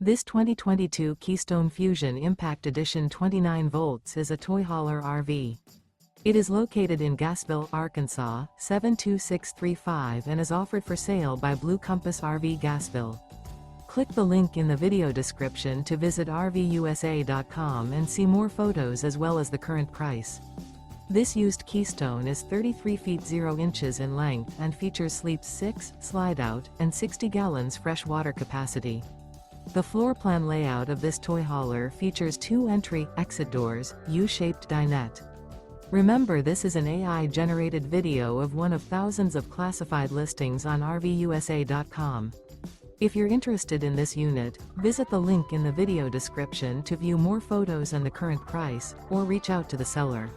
This 2022 Keystone Fuzion Impact Edition 29 volts is a toy hauler RV. It is located in Gassville, Arkansas, 72635 and is offered for sale by Blue Compass RV Gassville. Click the link in the video description to visit RVUSA.com and see more photos as well as the current price. This used Keystone is 33 feet 0 inches in length and features sleeps 6, slide-out, and 60 gallons fresh water capacity. The floor plan layout of this toy hauler features 2 entry/exit doors, U-shaped dinette. Remember, this is an AI-generated video of one of thousands of classified listings on RVUSA.com. If you're interested in this unit, visit the link in the video description to view more photos and the current price, or reach out to the seller.